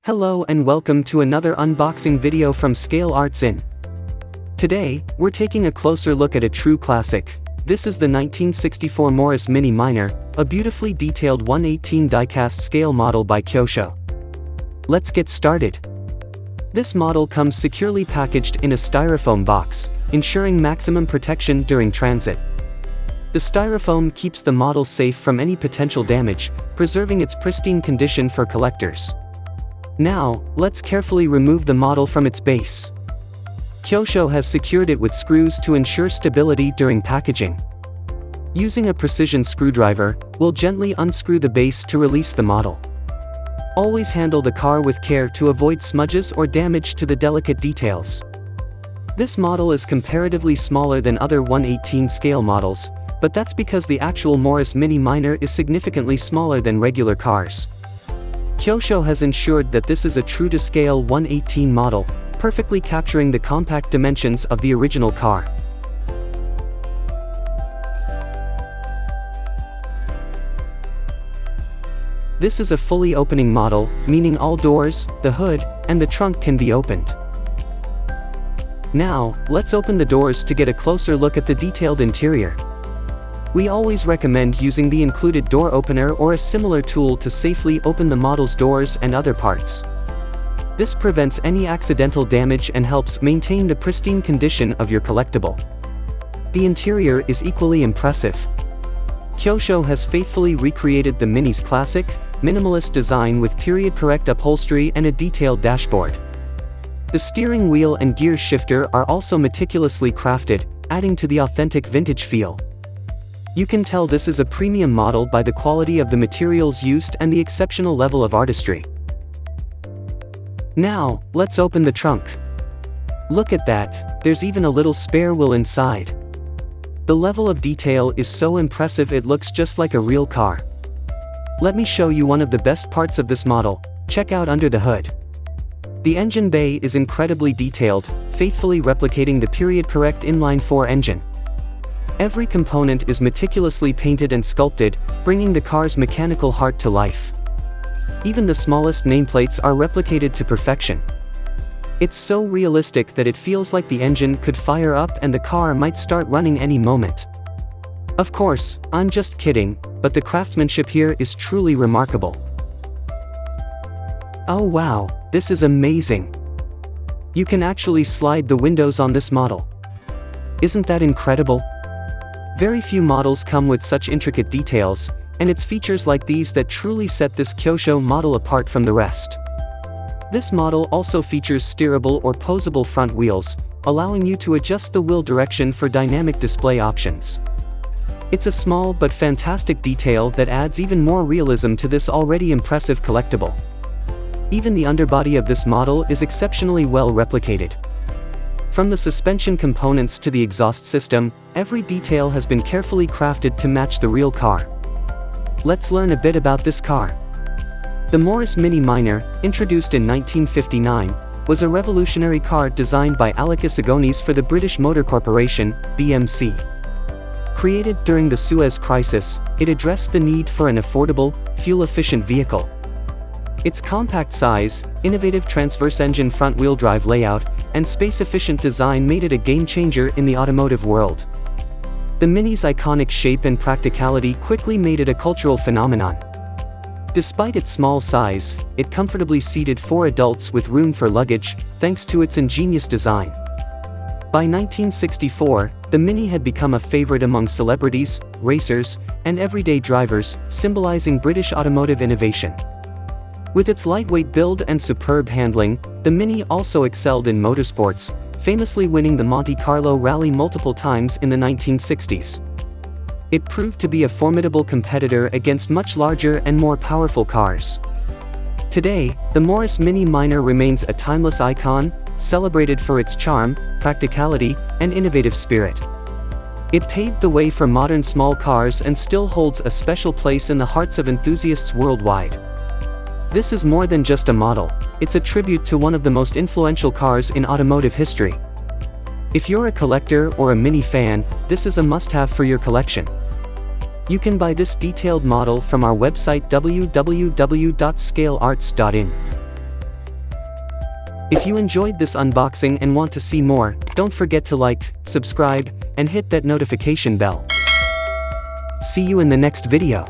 Hello and welcome to another unboxing video from Scale Arts In. Today, we're taking a closer look at a true classic. This is the 1964 Morris Mini Minor, a beautifully detailed 1/18 diecast scale model by Kyosho. Let's get started. This model comes securely packaged in a styrofoam box, ensuring maximum protection during transit. The styrofoam keeps the model safe from any potential damage, preserving its pristine condition for collectors. Now, let's carefully remove the model from its base. Kyosho has secured it with screws to ensure stability during packaging. Using a precision screwdriver, we'll gently unscrew the base to release the model. Always handle the car with care to avoid smudges or damage to the delicate details. This model is comparatively smaller than other 1/18 scale models, but that's because the actual Morris Mini Minor is significantly smaller than regular cars. Kyosho has ensured that this is a true-to-scale 1/18 model, perfectly capturing the compact dimensions of the original car. This is a fully opening model, meaning all doors, the hood, and the trunk can be opened. Now, let's open the doors to get a closer look at the detailed interior. We always recommend using the included door opener or a similar tool to safely open the model's doors and other parts. This prevents any accidental damage and helps maintain the pristine condition of your collectible. The interior is equally impressive. Kyosho has faithfully recreated the Mini's classic, minimalist design with period-correct upholstery and a detailed dashboard. The steering wheel and gear shifter are also meticulously crafted, adding to the authentic vintage feel. You can tell this is a premium model by the quality of the materials used and the exceptional level of artistry. Now, let's open the trunk. Look at that, there's even a little spare wheel inside. The level of detail is so impressive it looks just like a real car. Let me show you one of the best parts of this model. Check out under the hood. The engine bay is incredibly detailed, faithfully replicating the period-correct inline-4 engine. Every component is meticulously painted and sculpted, bringing the car's mechanical heart to life. Even the smallest nameplates are replicated to perfection. It's so realistic that it feels like the engine could fire up and the car might start running any moment. Of course, I'm just kidding, but the craftsmanship here is truly remarkable. Oh wow, this is amazing! You can actually slide the windows on this model. Isn't that incredible? Very few models come with such intricate details, and it's features like these that truly set this Kyosho model apart from the rest. This model also features steerable or posable front wheels, allowing you to adjust the wheel direction for dynamic display options. It's a small but fantastic detail that adds even more realism to this already impressive collectible. Even the underbody of this model is exceptionally well replicated. From the suspension components to the exhaust system, every detail has been carefully crafted to match the real car. Let's learn a bit about this car. The Morris Mini Minor, introduced in 1959, was a revolutionary car designed by Alexis Agonis for the British Motor Corporation, BMC. Created during the Suez Crisis, it addressed the need for an affordable, fuel-efficient vehicle. Its compact size, innovative transverse engine front-wheel drive layout, and space-efficient design made it a game-changer in the automotive world. The Mini's iconic shape and practicality quickly made it a cultural phenomenon. Despite its small size, it comfortably seated 4 adults with room for luggage, thanks to its ingenious design. By 1964, the Mini had become a favorite among celebrities, racers, and everyday drivers, symbolizing British automotive innovation. With its lightweight build and superb handling, the Mini also excelled in motorsports, famously winning the Monte Carlo Rally multiple times in the 1960s. It proved to be a formidable competitor against much larger and more powerful cars. Today, the Morris Mini Minor remains a timeless icon, celebrated for its charm, practicality, and innovative spirit. It paved the way for modern small cars and still holds a special place in the hearts of enthusiasts worldwide. This is more than just a model, it's a tribute to one of the most influential cars in automotive history. If you're a collector or a Mini fan, this is a must-have for your collection. You can buy this detailed model from our website www.scalearts.in. If you enjoyed this unboxing and want to see more, don't forget to like, subscribe, and hit that notification bell. See you in the next video.